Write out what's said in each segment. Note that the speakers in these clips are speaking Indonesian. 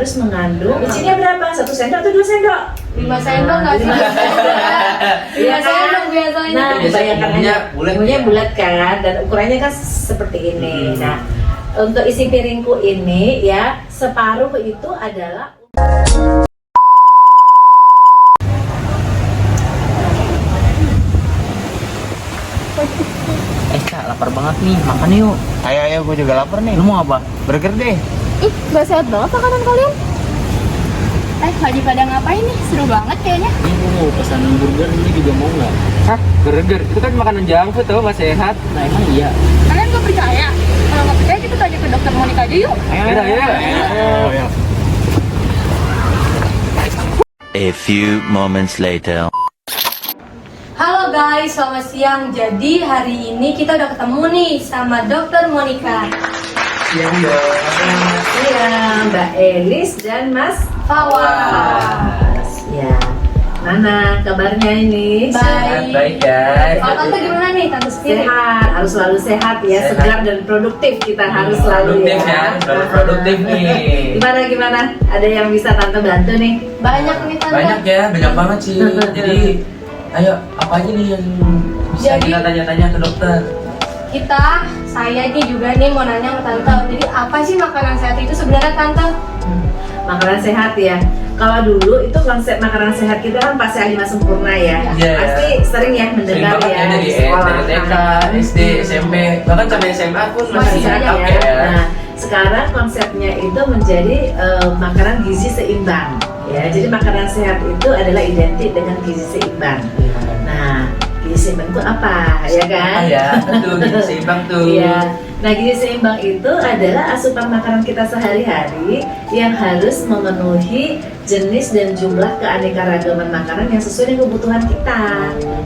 harus mengandung, isinya berapa? 1 sendok atau 2 sendok? 5 sendok nggak sih? 5 sendok biasanya. Nah, bayangkan aja, bulatnya bulat kan, dan ukurannya kan seperti ini. Nah, untuk isi piringku ini ya, separuh itu adalah Kak, lapar banget nih, makan yuk. Ayo, gue juga lapar nih. Lu mau apa? Burger deh. Ih, gak sehat banget makanan kalian. Lagi pada ngapain nih? Seru banget kayaknya. Ini gue mau pesan burger, ini juga mau nggak? Hah? Burger? Itu kan makanan junk food tuh, gak sehat. Nah emang iya. Kalian gak percaya? Kalau gak percaya kita tanya ke dokter Monica aja yuk. Ayo. A few moments later. Halo guys, selamat siang. Jadi hari ini kita udah ketemu nih sama dokter Monica. Siang dong. Iya, Mbak Elis dan Mas Fawas. Ya, mana kabarnya ini? Baik guys. Kalau tante gimana nih, tante sendiri? Sehat, harus selalu sehat ya, Sehat. segar dan produktif kita harus selalu Produktif ya, selalu produktif nih. Gimana? Ada yang bisa tante bantu nih? Banyak nih tante. Banyak ya, banyak banget sih. Jadi, ayo apa aja nih yang bisa Jadi- kita tanya-tanya ke dokter? Saya nih juga nih mau nanya ke tante. Jadi apa sih makanan sehat itu sebenarnya tante? Makanan sehat ya. Kalau dulu itu konsep makanan sehat kita kan pas lima sempurna ya. Iya. Pasti sering ya Sering mendengar banget ya ya dari di sekolah. TK, SD, SMP, bahkan sampai SMA pun Masih masih ada oke ya. ya. Nah, sekarang konsepnya itu menjadi makanan gizi seimbang. Ya, jadi makanan sehat itu adalah identik dengan gizi seimbang. Nah, gizi seimbang itu apa, ya kan? Ya, betul, gizi seimbang tuh. Iya. Nah, gizi seimbang itu adalah asupan makanan kita sehari-hari yang harus memenuhi jenis dan jumlah keanekaragaman makanan yang sesuai dengan kebutuhan kita.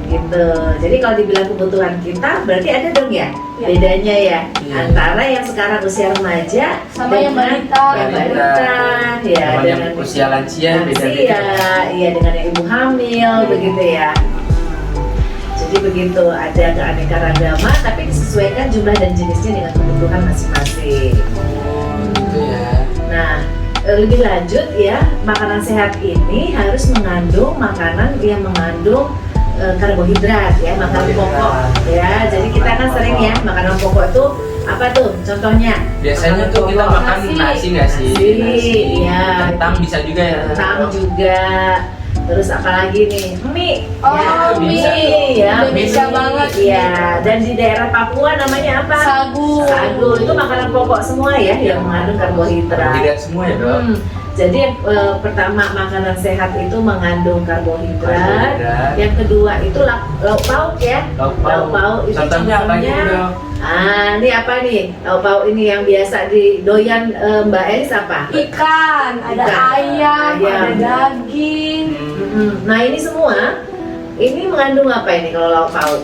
Gitu. Jadi kalau dibilang kebutuhan kita, berarti ada dong ya Iya. bedanya ya Iya. antara yang sekarang usia remaja Sama yang balita. yang balita, ya, Sama yang usia lansia beda-beda. iya, dengan yang ibu hamil, begitu ya. Jadi begitu, ada keanekaragaman tapi disesuaikan jumlah dan jenisnya dengan kebutuhan masing-masing. Gitu ya. Nah, lebih lanjut ya, makanan sehat ini harus mengandung makanan yang mengandung karbohidrat ya, makanan pokok ya. Jadi kita kan sering ya, makanan pokok itu apa tuh? Contohnya? Biasanya Makanan tuh kita pokok. makan nasi nggak sih? Nasi, iya. Kentang bisa juga ya. Kentang juga. Terus apalagi nih? Mie. Oh, ya, mie. ya, Indonesia banget. Iya, dan di daerah Papua namanya apa? Sagu. Sagu itu makanan pokok semua ya yang mengandung karbohidrat. Tidak semua ya dok. Jadi pertama makanan sehat itu mengandung karbohidrat. Karbohidrat. Yang kedua itu lauk pauk ya. Lauk pauk. Itu Contohnya apa aja nih, dok? Ini apa nih? Lauk pauk ini yang biasa di doyan Mbak Elis apa? Ikan, ada Ikan, ayam, ayam. ada daging. Nah ini semua ini mengandung apa ini kalau lauk pauk?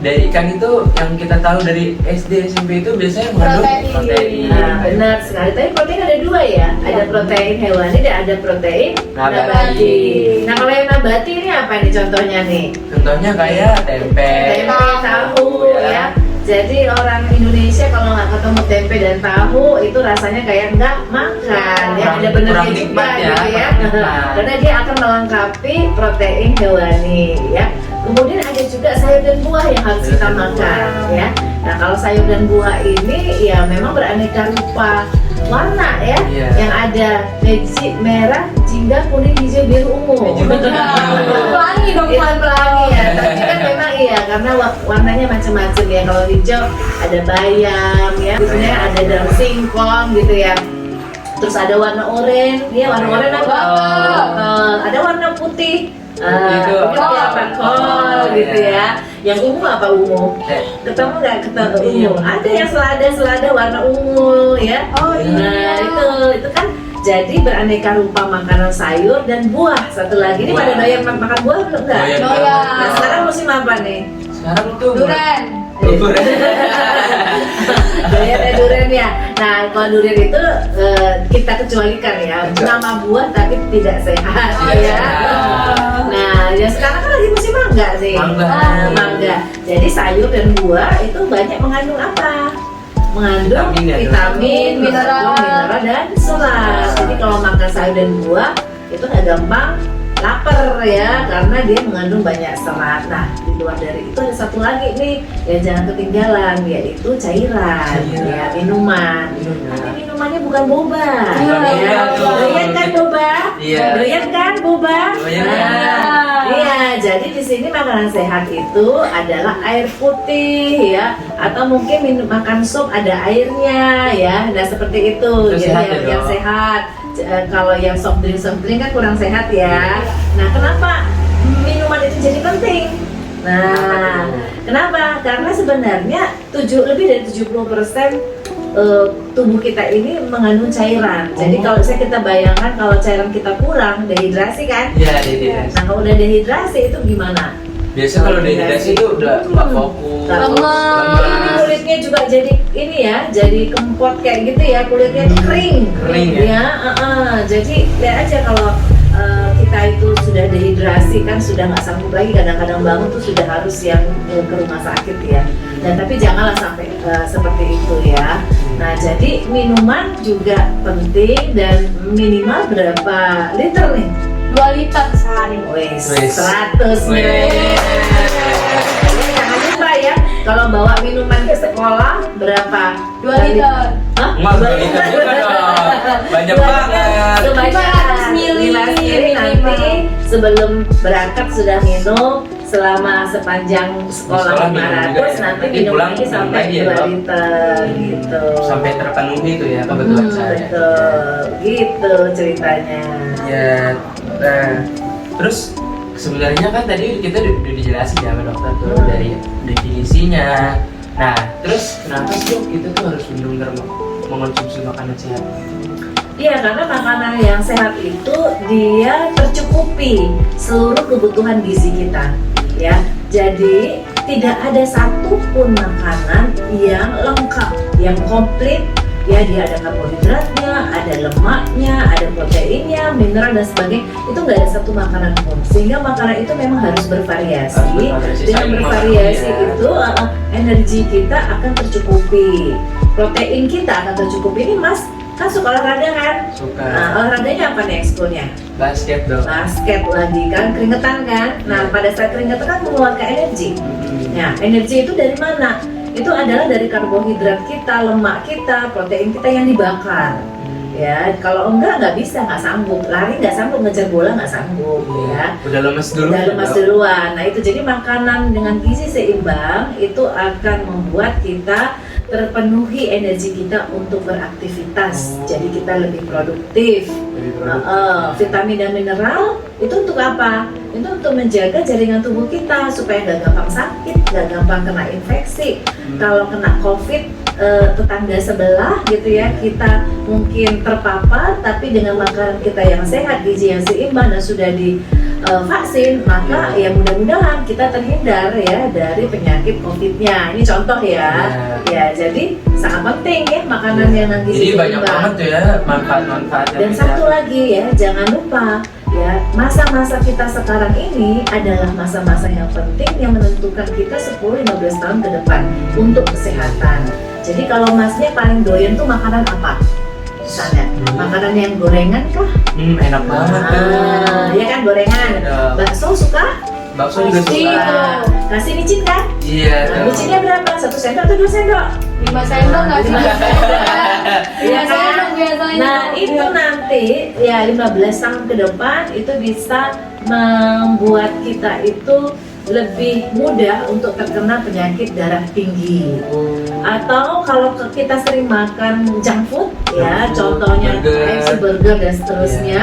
Dari ikan itu yang kita tahu dari SD SMP itu biasanya mengandung Protein. Nah, benar sekali. Tapi protein ada dua ya. Ada protein hewani dan ada protein nabati. Nah, kalau yang nabati ini apa nih contohnya nih? Contohnya kayak tempe. Tempe, tahu ya. Jadi orang Indonesia kalau nggak ketemu tempe dan tahu itu rasanya kayak nggak makan ya. Ada Kurang benernya juga nikmat ya, gitu ya. kurang nikmat. Karena dia akan melengkapi protein hewani ya. Kemudian ada juga sayur dan buah yang harus kita makan ya. Nah kalau sayur dan buah ini ya memang beraneka rupa warna ya. Iya. Yang ada merah, jingga, kuning, hijau, biru, ungu. Pelangi dong, Itu pelangi ya. Tapi kan memang iya karena warnanya macam-macam ya. Kalau hijau ada bayam ya, biasanya ada daun singkong gitu ya. Terus ada warna oranye, ya warna oranye apa? Ada warna putih. Itu Itu apa? Kol gitu ya. Yang ungu apa ungu? Ketemu nggak ketemu ungu? Ada yang selada warna ungu ya. Oh iya. Nah itu kan jadi beraneka rupa makanan sayur dan buah. Satu lagi ini Buah. pada doyan makan buah belum nggak? Doyan. Nah sekarang musim apa nih? Sekarang tuh Durian. Durian. Durian ya. Nah kalau durian itu kita kecualikan ya. Nama buah tapi tidak sehat Tidak ya. sehat. Nah ya sekarang kan lagi musim mangga sih. Mangga. Mangga. Jadi sayur dan buah itu banyak mengandung apa? mengandung Vitamin ya, vitamin, mineral. mineral dan serat. Jadi kalau makan sayur dan buah itu nggak gampang lapar ya, karena dia mengandung banyak serat. Nah, di luar dari itu ada satu lagi nih yang jangan ketinggalan, yaitu cairan. Ya, minuman. Tapi minumannya bukan boba. Bukan Ya, boba. doyan kan boba? Iya. Doyan kan boba? Doyan. Nah, iya, jadi di sini makanan sehat itu adalah air putih ya, atau mungkin makan sup ada airnya ya. Nah, seperti itu. Itu Jadi sehat ya, yang Dok? sehat. Kalau yang soft drink kan kurang sehat ya. Nah, kenapa minuman itu jadi penting? Nah, kenapa? Karena sebenarnya lebih dari 70% tubuh kita ini mengandung cairan. Jadi kalau kita bayangkan kalau cairan kita kurang, dehidrasi kan? Iya, dehidrasi. Nah, kalau udah dehidrasi itu gimana? Biasa kalau dehidrasi itu udah nggak fokus, Lemas. Ini kulitnya juga jadi ini ya, jadi kempot kayak gitu ya, kulitnya kering. Kering ya? Jadi lihat aja kalau kita itu sudah dehidrasi kan, sudah nggak sanggup lagi, kadang-kadang bangun tuh sudah harus yang ke rumah sakit ya. Dan tapi janganlah sampai seperti itu ya. Nah, jadi minuman juga penting, dan minimal berapa liter nih? 2 liter sehari. Wes, Wes. 100 Wes. ml. Jangan lupa ya, kalau bawa minuman ke sekolah berapa? 2 liter. Hah? Enggak, 2 liter juga dong. Banyak banget. Kebanyakan. 500 mili Nanti minimal. sebelum berangkat sudah minum, selama sepanjang sekolah Sekolah minum 500, juga ya. nanti Nanti minum pulang lagi minum sampai lagi ya, 2 Dok? liter gitu. Sampai terpenuhi itu ya kebetulan saya. Betul, gitu ceritanya. Ya, nah, terus sebenarnya kan tadi kita udah dijelasin ya sama dokter tuh dari definisinya. Nah, terus kenapa sih Dok, kita tuh harus benar-benar mengonsumsi makanan sehat? Iya, karena makanan yang sehat itu dia tercukupi seluruh kebutuhan gizi kita, ya. Jadi tidak ada satupun makanan yang lengkap, yang komplit. Ya, dia ada karbohidratnya, ada lemaknya, ada proteinnya, mineral dan sebagainya. Itu nggak ada satu makanan pun. Sehingga makanan itu memang harus bervariasi. Bervariasi, Dengan saling bervariasi memahami ya. itu energi kita akan tercukupi, protein kita akan tercukupi. Ini Mas kan suka olahraga kan? Suka Nah, olahraganya apa nih ekskulnya? basket Dok. Basket lagi kan, keringetan kan? Nah, pada saat keringetan kan mengeluarkan energi. Nah, energi itu dari mana? Itu adalah dari karbohidrat kita, lemak kita, protein kita yang dibakar. Ya, kalau enggak nggak bisa, nggak sanggup. Lari nggak sanggup, ngejar bola nggak sanggup. Ya, Udah lemes dulu. udah lemas Dok. duluan. Nah, itu jadi makanan dengan gizi seimbang itu akan membuat kita terpenuhi energi kita untuk beraktivitas. Jadi kita lebih produktif. Lebih produktif. Vitamin dan mineral itu untuk apa? Itu untuk menjaga jaringan tubuh kita supaya nggak gampang sakit, nggak gampang kena infeksi. Kalau kena COVID, tetangga sebelah gitu ya, kita mungkin terpapar, tapi dengan makanan kita yang sehat, gizi yang seimbang dan sudah divaksin, maka ya mudah-mudahan kita terhindar ya dari penyakit COVID-nya. Ini contoh ya. Ya, jadi sangat penting ya makanan yang gizi Jadi banyak seimbang. banget tuh ya manfaat-manfaat yang Dan kita- satu lagi ya, jangan lupa ya, masa-masa kita sekarang ini adalah masa-masa yang penting yang menentukan kita 10-15 tahun ke depan untuk kesehatan. Jadi kalau Masnya paling doyan tuh makanan apa? Misalnya, makanan yang gorengan kah? enak banget tuh. Ya kan, gorengan. Ada Bakso suka? bakso juga Pasti. suka. Nah, kasih micin kan? Iya. Nah, Dok. micinnya berapa? 1 sendok atau 2 sendok? 5 sendok nggak sih? 5 Iya sendok biasanya. Nah, itu nanti ya 15 tahun ke depan itu bisa membuat kita itu lebih mudah untuk terkena penyakit darah tinggi. Atau kalau kita sering makan junk food ya, Junk food, contohnya burger. KFC, burger dan seterusnya.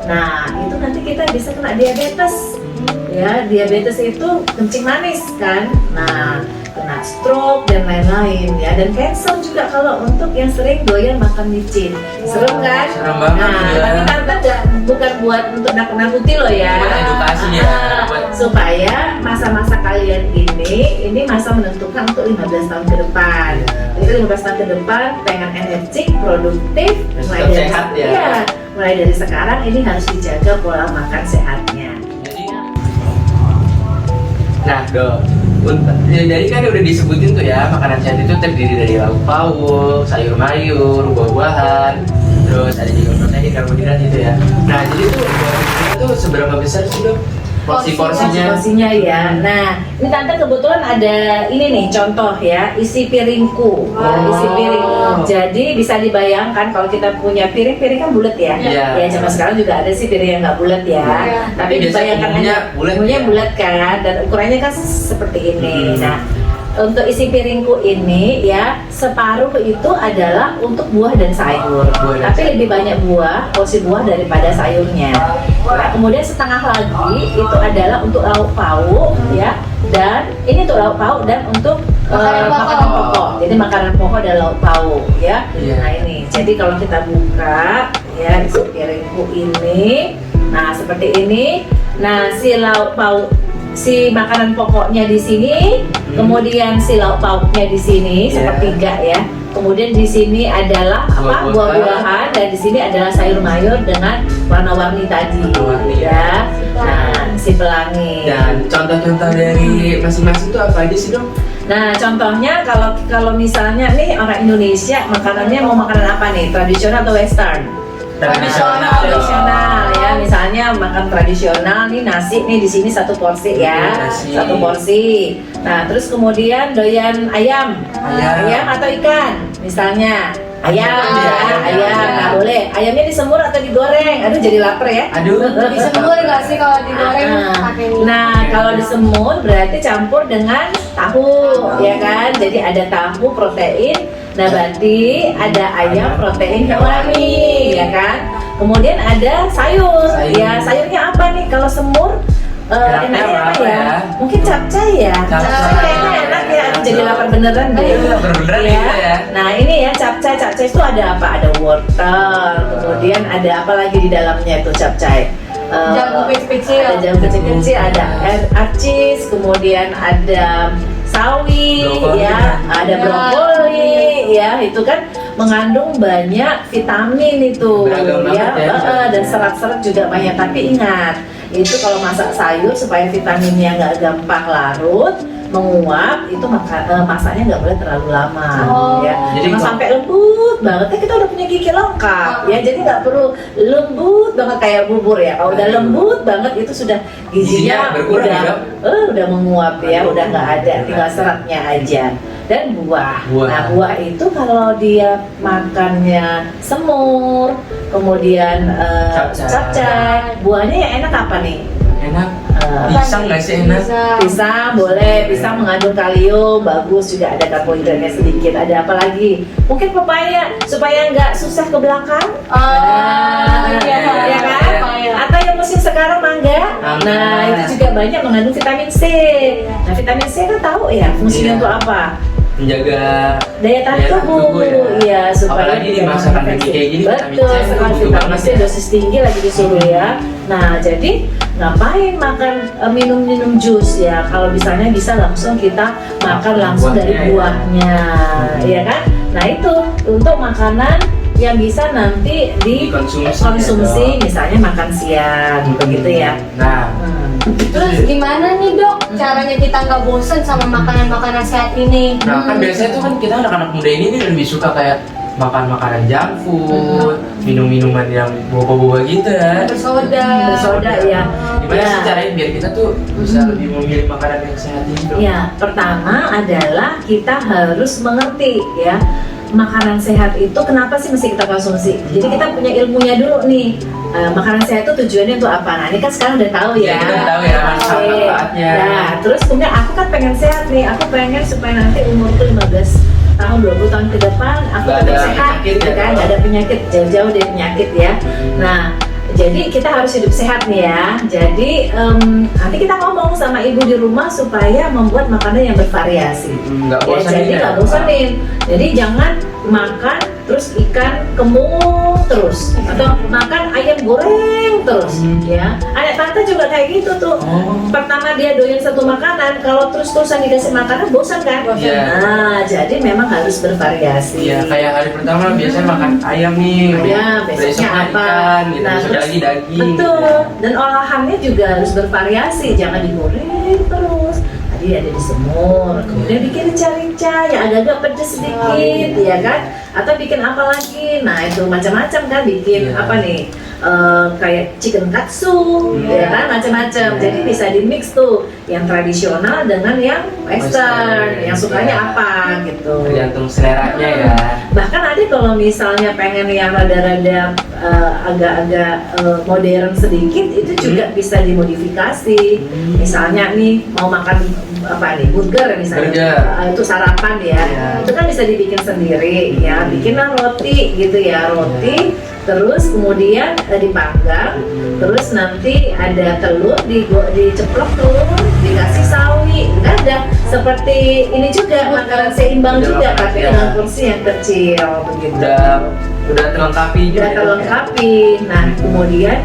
Nah, itu nanti kita bisa kena diabetes. Ya, diabetes itu kencing manis kan. Nah, kena stroke dan lain-lain ya, dan cancer juga kalau untuk yang sering doyan makan micin. Serem kan? Serem banget Nah, ya. tapi tante bukan buat untuk nakut-nakuti loh ya. Buat edukasi ya, buat- Supaya masa-masa kalian ini masa menentukan untuk 15 tahun ke depan. Iya. Jadi 15 tahun ke depan pengen energik, produktif, Dan mulai tetap dari sehat ya. Iya, mulai dari sekarang ini harus dijaga pola makan sehatnya. Jadi, nah Duh, jadi kan udah disebutin tuh ya, makanan sehat itu terdiri dari lauk pauk, sayur mayur, buah-buahan, terus ada juga protein, karbohidrat gitu ya. Nah, jadi tuh buah-buahan tuh seberapa besar sih dok? Porsinya? Porsinya ya. Nah, ini tante kebetulan ada ini nih contoh ya, isi piringku. Ya, isi piring. Jadi bisa dibayangkan kalau kita punya piring kan bulat ya. Iya. Ya zaman sekarang juga ada sih piring yang nggak bulat ya. Iya. Tapi Biasanya dibayangkan umumnya aja bulat umumnya ya. bulat kan, dan ukurannya kan seperti ini. Nah, untuk isi piringku ini ya separuh itu adalah untuk buah dan sayur. Buah dan Tapi sayur. lebih banyak porsi buah daripada sayurnya. Nah, kemudian setengah lagi itu adalah untuk lauk pauk ya, dan ini untuk lauk pauk dan untuk Makanan pokok. makanan pokok. Jadi makanan pokok dan lauk pauk ya. Iya. Nah ini, jadi kalau kita buka ya isi piringku ini, nah seperti ini. Nah si lauk pauk, si makanan pokoknya di sini, kemudian si lauk pauknya di sini Iya. sepertiga ya. Kemudian di sini adalah apa? Buah-buahan. Buah-buahan, dan di sini adalah sayur mayur dengan warna-warni tadi Warna-warni, ya. Nah, si pelangi. Dan contoh-contoh dari masing-masing itu apa aja sih dok? Nah, contohnya kalau misalnya nih orang Indonesia makanannya mau makanan apa nih? Tradisional atau western? Tradisional ya, misalnya makan tradisional nih nasi nih di sini satu porsi ya, Nasi. satu porsi. Nah terus kemudian doyan ayam, Ayam. atau ikan, misalnya ayam, Ayam. ayam. Nah boleh, ayamnya disemur atau digoreng? Aduh jadi lapar ya. Aduh. Disemur nggak sih kalau digoreng Ah, pakai minyak? nah kalau disemur berarti campur dengan tahu ya kan, jadi ada tahu protein nabati, ada ayam protein hewani ya kan, kemudian ada sayur. Sayur. Ya sayurnya apa nih kalau semur? Enaknya apa ya? Mungkin capcay ya. Capcay. Kayaknya enak ya. Aduh, jadi lapar beneran deh. Iya, lapar beneran gitu ya. Nah ini ya capcay itu ada apa? Ada wortel, kemudian ada apa lagi di dalamnya itu capcay? Jagung kecil-kecil. Ada jagung kecil-kecil, ada acis, kemudian ada sawi, Brokoli. ya, ada brokoli, ya, itu kan mengandung banyak vitamin itu, Beragam ya, banget ya. dan serat-serat juga banyak. Tapi ingat, itu kalau masak sayur supaya vitaminnya nggak gampang larut, menguap, itu masaknya nggak boleh terlalu lama, Oh. ya. Jadi Cuma kok- sampai lembut banget, kan kita udah punya gigi lengkap, ya. Jadi nggak perlu lembut banget kayak bubur ya. Kalau udah lembut banget itu sudah Gizinya gizinya berkurang ya? udah menguap ya, udah nggak ada, tinggal seratnya aja. Dan buah. Buah. Nah buah itu kalau dia makannya semur, kemudian Capcay. capcay, buahnya yang enak apa nih? Enak. Eh, Pisang nggak sih enak? Pisang boleh, pisang mengandung kalium, bagus, juga ada karbohidratnya sedikit. Ada apa lagi? Mungkin pepaya supaya nggak susah ke belakang. Iya, Ya kan? pepaya. Atau yang musim sekarang mangga. Mangga. Nah itu juga banyak mengandung vitamin C. Nah vitamin C kan tahu ya fungsinya Iya. untuk apa? Menjaga Daya tahan tubuh, ya. iya, supaya Apalagi di tidak masakan menginfeksi. lagi kayak gini, vitamin Betul C itu sekali, butuh vitamin banget C ya. dosis tinggi lagi disuruh ya. Nah jadi ngapain makan minum jus ya? Kalau misalnya bisa langsung kita makan langsung dari Buahnya ya. buahnya, ya kan? Nah itu untuk makanan yang bisa nanti dikonsumsi, misalnya makan siang, begitu ya. Nah, Terus gimana nih dok caranya kita nggak bosen sama makanan-makanan sehat ini? nah kan biasanya tuh kan kita anak-anak muda ini nih lebih suka kayak makan makanan junk food, minum-minuman yang boba-boba gitu ya. Bersoda. Bersoda ya. Gimana Ya. sih caranya biar kita tuh bisa lebih memilih makanan yang sehat ini dong? Ya, pertama adalah kita harus mengerti ya, makanan sehat itu kenapa sih mesti kita konsumsi. Jadi kita punya ilmunya dulu nih. Makanan sehat itu tujuannya untuk apa? Nah, ini kan sekarang udah tahu ya. Ya, kita udah tahu ya manfaat-manfaatnya. Nah, terus kemudian aku kan pengen sehat nih. Aku pengen supaya nanti umurku 15 tahun, 20 tahun ke depan aku Nggak tetap ada sehat penyakit gitu ya, kan, kalau- nggak ada penyakit, jauh-jauh dari penyakit ya. Nah, jadi kita harus hidup sehat nih ya. Jadi nanti kita ngomong sama ibu di rumah supaya membuat makanan yang bervariasi. Nggak Ya, bosan jadi nggak bosanin. Jadi jangan makan terus ikan kembung terus, atau makan ayam goreng terus, ya. Anak tante juga kayak gitu tuh. Oh. Pertama dia doyan satu makanan, kalau terus-terusan dikasih makanan bosan kan? Iya. Nah, jadi memang harus bervariasi. Iya, kayak hari pertama biasanya makan ayam nih, Ya, besoknya besoknya apa? ikan, gitu, Nah, besok terus- lagi daging. Betul. Dan olahannya juga harus bervariasi, jangan digoreng terus. Tadi tadi ada di semur, kemudian bikin rica-rica yang agak-agak pedes sedikit, ya kan? Atau bikin apa lagi? Nah itu macam-macam kan, bikin Iya. apa nih? Kayak chicken katsu, ya kan, macam-macam. Iya. Jadi bisa di mix tuh, yang tradisional dengan yang western, yang sukanya Iya. apa gitu. Tergantung seleranya ya. Bahkan ada kalau misalnya pengen yang rada-rada agak-agak modern sedikit, itu juga bisa dimodifikasi. Misalnya nih mau makan apa nih, burger misalnya, Burger. Itu sarapan ya, Iya. itu kan bisa dibikin sendiri ya. Bikinlah roti gitu ya, roti. Terus kemudian dipanggang, terus nanti ada telur, diceplok telur, dikasih sawi, ada seperti ini juga makanan seimbang Udah juga, lengkap, tapi ya. dengan porsi yang kecil begitu. Udah terlengkapi juga. Udah terlengkapi. Nah kemudian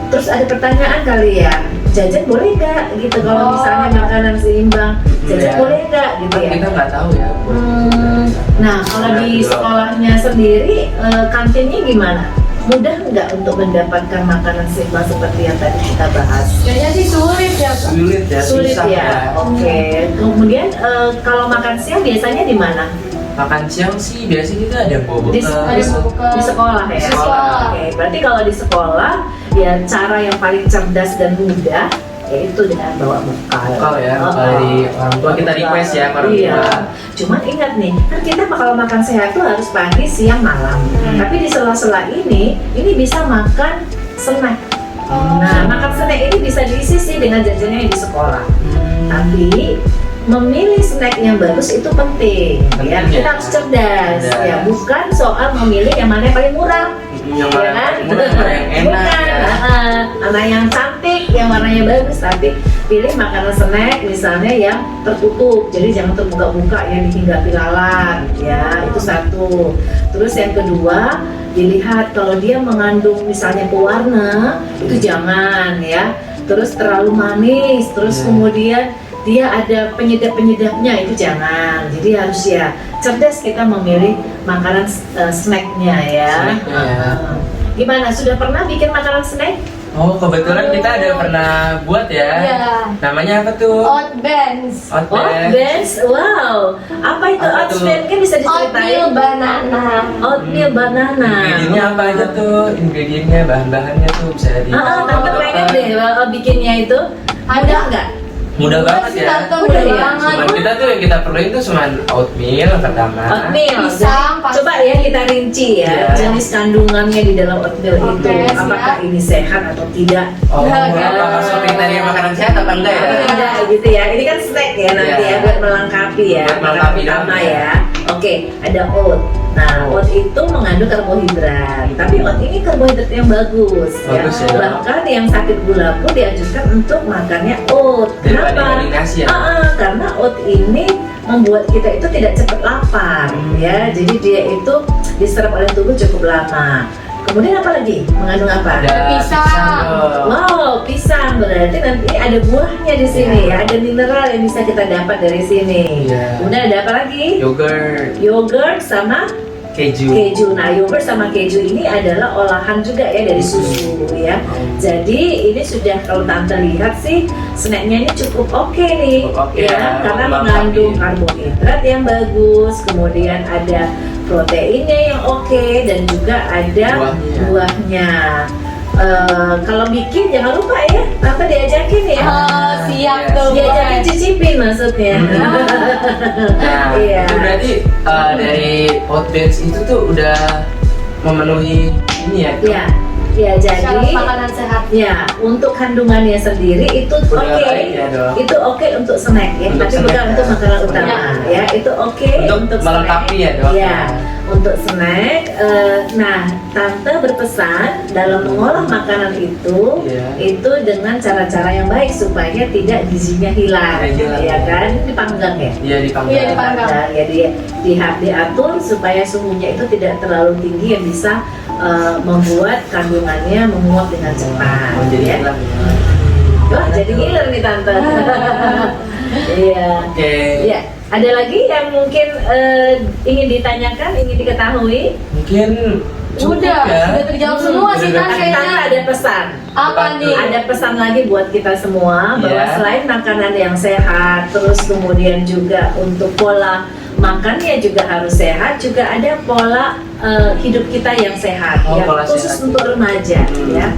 terus ada pertanyaan kali ya, jajan boleh nggak gitu kalau misalnya makanan seimbang, jajan Iya. boleh nggak gitu Kan ya? kita nggak tahu ya. Nah, kalau di sekolahnya sendiri, kantinnya gimana? Mudah nggak untuk mendapatkan makanan seimbang seperti yang tadi kita bahas? Kayaknya sih sulit ya Kak. Sulit ya, Sulit susah ya. Oke. Kemudian kalau makan siang biasanya di mana? Makan siang sih biasanya kita ada bawa Di, bekal. di sekolah ya. Di sekolah. Oke. Berarti kalau di sekolah ya cara yang paling cerdas dan mudah yaitu dengan bawa bekal. Bekal ya, Oh, bekal dari orang tua kita request ya ke orang Iya. tua. Cuman ingat nih, kan kita kalau makan sehat tuh harus pagi, siang, malam. Tapi di sela-sela ini bisa makan snack. Nah, makan snack ini bisa diisi sih dengan jajannya yang di sekolah. Tapi memilih snack yang bagus itu penting, ya. Penting ya. Kita harus cerdas, Cerdas. ya. Bukan soal memilih yang mana yang paling murah. Yang Ya mana kan? yang mana yang enak Bukan, ya. mana yang cantik, yang warnanya bagus, tapi pilih makanan snack misalnya yang tertutup, jadi jangan terbuka-buka yang dihinggapi lalat, ya itu satu. Terus yang kedua, dilihat kalau dia mengandung misalnya pewarna, itu jangan ya. Terus terlalu manis, terus kemudian dia ada penyedap-penyedapnya, itu jangan. Jadi harus ya cerdas kita memilih makanan snacknya ya. Snacknya ya. Gimana, sudah pernah bikin makanan snack? Oh, kebetulan kita ada pernah buat ya. Iya. Namanya apa tuh? Oat Bands. Oat Oh, Bands. Bands, wow. Apa itu Apa oat tuh? bands? Kan bisa Oatmeal diceritain. banana. Oatmeal banana. Ingredientnya apa aja tuh? Ingredientnya, bahan-bahannya tuh bisa di. Tante pengen deh bikinnya itu. Mudah nggak? Mudah banget sih, ya. Tante, Mudah mudah ya? banget. Cuman kita tuh yang kita perluin tuh cuman oatmeal yang pertama. Oatmeal. Pisang, pasti. Coba ya kita rinci ya, Iya. jenis kandungannya di dalam oatmeal itu. Oke, siap. Apakah ini sehat atau tidak? Oh, Ya, apa masuk kriteria makanan sehat apa enggak ya? Tidak gitu ya. Ini kan snack ya nanti Iya. ya buat melengkapi ya. Buat melengkapi Makanan utama dong. ya. Oke, ada oat. Nah, oat itu mengandung karbohidrat. Tapi oat ini karbohidrat yang bagus, Bagus ya. Bahkan yang sakit gula pun dianjurkan untuk makannya oat. Daripada Kenapa? dibanding nasi ya. Karena oat ini membuat kita itu tidak cepat lapar ya. Jadi dia itu diserap oleh tubuh cukup lama. Kemudian apa lagi? Mengandung apa? Ada Pisang. dong. Wow, pisang berarti nanti ada buahnya di sini ya, ada mineral yang bisa kita dapat dari sini. Iya. Kemudian ada apa lagi? Yogurt, Yogurt sama keju. keju. Nah, yogurt sama keju ini adalah olahan juga ya dari susu ya. Jadi ini sudah kalau tante lihat sih snacknya ini cukup oke nih, Cukup oke ya, ya, karena untuk mengandung melengkapi. karbohidrat yang bagus, kemudian ada proteinnya yang oke dan juga ada buahnya. Kalau bikin jangan lupa ya, tante diajakin ya. Oh, siap Yes. tuh. Diajakin Boy. cicipin maksudnya. Nah, Iya. itu berarti dari oat bands itu tuh udah memenuhi ini ya. Ya, ya Syarat jadi makanan sehat. ya untuk kandungannya sendiri itu Udah oke. baik ya, dong. Itu oke untuk snack ya, Untuk tapi snack bukan ya. untuk makanan utama ya. Itu oke Untuk melengkapi snack. ya, dok. Ya, untuk snack. Nah, tante berpesan dalam mengolah makanan itu, Iya. itu dengan cara-cara yang baik supaya tidak gizinya hilang, Tidak hilang. ya kan? Dipanggang ya. Iya dipanggang. Iya, dipanggang. Nah, ya diatur supaya suhunya itu tidak terlalu tinggi yang bisa membuat kandungannya menguap dengan cepat. Menjadi ya. hilang. Wah, jadi ngiler nih tante. Iya. Oke. Ya, ada lagi yang mungkin ingin ditanyakan, ingin diketahui? Mungkin Cukup Udah, ya. sudah terjawab semua sih kan Tante kayaknya. ada pesan. Apa nih? Ada pesan lagi buat kita semua bahwa Iya. selain makanan yang sehat, terus kemudian juga untuk pola makannya juga harus sehat, juga ada pola hidup kita yang sehat, Oh, ya pola khusus sehat. untuk remaja, ya.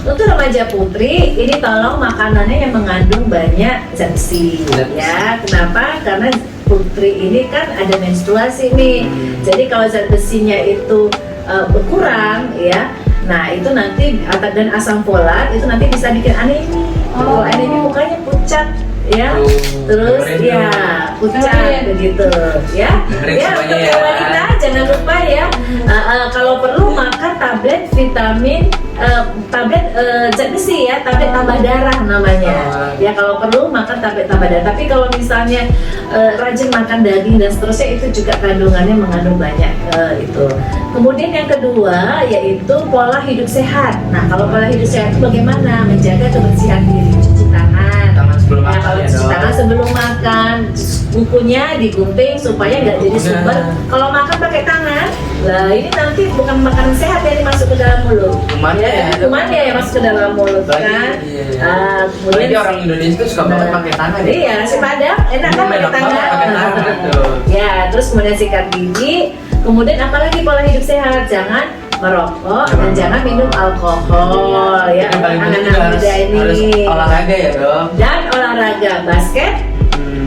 Untuk remaja putri, ini tolong makanannya yang mengandung banyak zat besi, Zat besi. ya. Kenapa? Karena putri ini kan ada menstruasi nih. Jadi kalau zat besinya itu berkurang, ya. Nah itu nanti dan asam folat itu nanti bisa bikin anemi. Kalau anemi mukanya pucat, ya. Oh, Terus dengerin ya dong. pucat Dengerin. begitu, ya. Dengerin Ya semuanya untuk ya. yang wanita jangan lupa ya. Kalau perlu makan tablet vitamin, tablet zat besi ya, tablet tambah darah namanya. Ya kalau perlu makan tablet tambah darah. Tapi kalau misalnya rajin makan daging dan seterusnya itu juga kandungannya mengandung banyak itu. Kemudian yang kedua yaitu pola hidup sehat. Nah kalau pola hidup sehat itu bagaimana? Menjaga kebersihan diri, cuci tangan. Tangan sebelum Ya, makan kalau ya, cuci Dok. tangan sebelum makan, bukunya digunting supaya nggak jadi sumber. Kalau makan pakai tangan, lah ini nanti bukan makanan sehat yang masuk ke dalam mulut. Kumannya ya, Dok. Kumannya yang masuk ke dalam mulut Apalagi, kan. iya. Kemudian Apalagi orang Indonesia tuh suka banget pakai tangan ya. Iya, si Padang enak kan pakai Enak banget tangan. pakai tangan, tuh. Ya, terus kemudian sikat gigi. Kemudian apalagi pola hidup sehat, jangan merokok dan jangan minum alkohol ya. Yang paling penting juga Anak-anak harus, muda ini. harus olahraga ya, Dok. Dan olahraga basket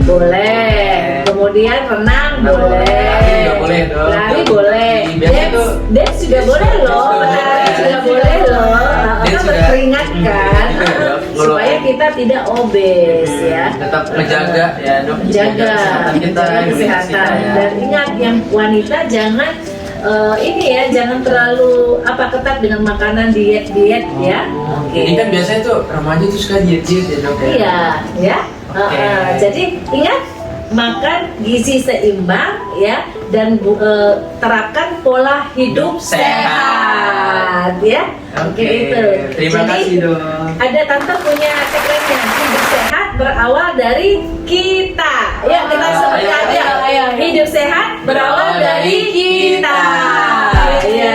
boleh, kemudian renang boleh, Lari juga boleh, Dok. lari boleh, Biasanya tuh dance juga boleh loh, lari juga boleh loh, Dance kan juga. berkeringat kan, Iya, Dok. supaya kita tidak obes ya. Tetap menjaga ya, Dok. Menjaga kesehatan kita, menjaga imunitas kesehatan kita, ya. dan ingat yang wanita jangan ini ya, jangan terlalu ketat dengan makanan diet ya. Oke. Jadi kan biasanya tuh remaja tuh suka diet-diet ya, Dok ya. Iya, ya. Oke. Jadi ingat makan gizi seimbang ya dan terapkan pola hidup sehat ya. Oke. Itu. Terima Jadi, kasih, Dok. ada tante punya segmennya hidup sehat berawal dari kita. Ya kita sebutkan ayo, ya. ayo. Hidup sehat berawal dari kita. Ya.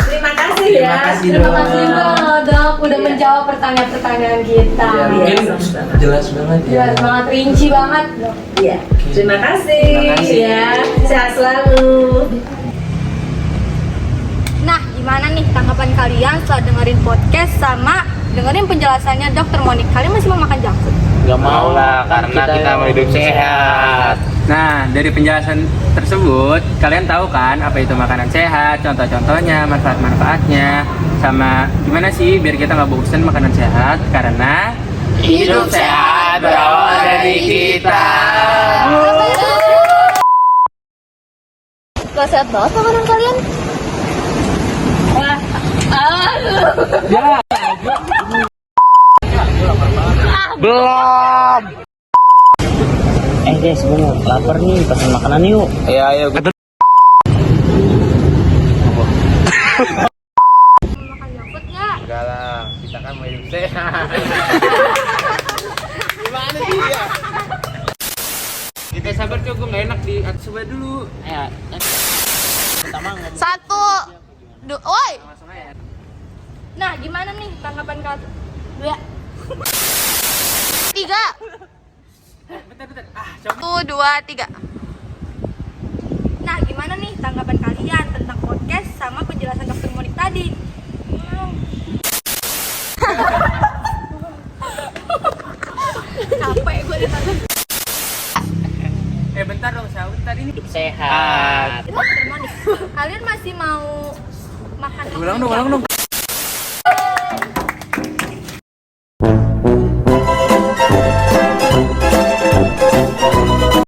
Terima kasih ya. Terima kasih, Terima kasih banget dok udah Iya. menjawab pertanyaan-pertanyaan kita. Ya, Iya, mungkin sama-sama. jelas banget ya. Jelas banget, rinci banget dok. Iya. Terima kasih, Terima kasih. ya. Sehat selalu. Nah, gimana nih tanggapan kalian setelah dengerin podcast sama dengerin penjelasannya Dokter Monik? Kalian masih mau makan junk food? Gak mau lah, karena kita mau hidup sehat. Nah, dari penjelasan tersebut, kalian tahu kan apa itu makanan sehat, contoh-contohnya, manfaat-manfaatnya, sama gimana sih biar kita nggak bosan makanan sehat, karena Hidup sehat berawal dari kita. Gak sehat banget makanan kalian? Belum. Guys, gue mau lapar nih, pesan makanan yuk. Ya, ayo kita. Makan junk food nggak? Enggak lah, kita kan mau hidup sehat. Gimana sih ya? Kita sabar cukup nggak enak di atas sebelah dulu. Ya, pertama ngomong. Satu, woi. langsung aja. Nah, gimana nih tanggapan kalian? Dua, tiga. Bentar. Satu, dua, tiga. Nah, gimana nih tanggapan kalian tentang podcast sama penjelasan Dokter Monik tadi? Capek gue ditanya. Bentar dong, bentar ini. Hidup sehat. Dokter Monik, kalian masih mau makan Ulang dong.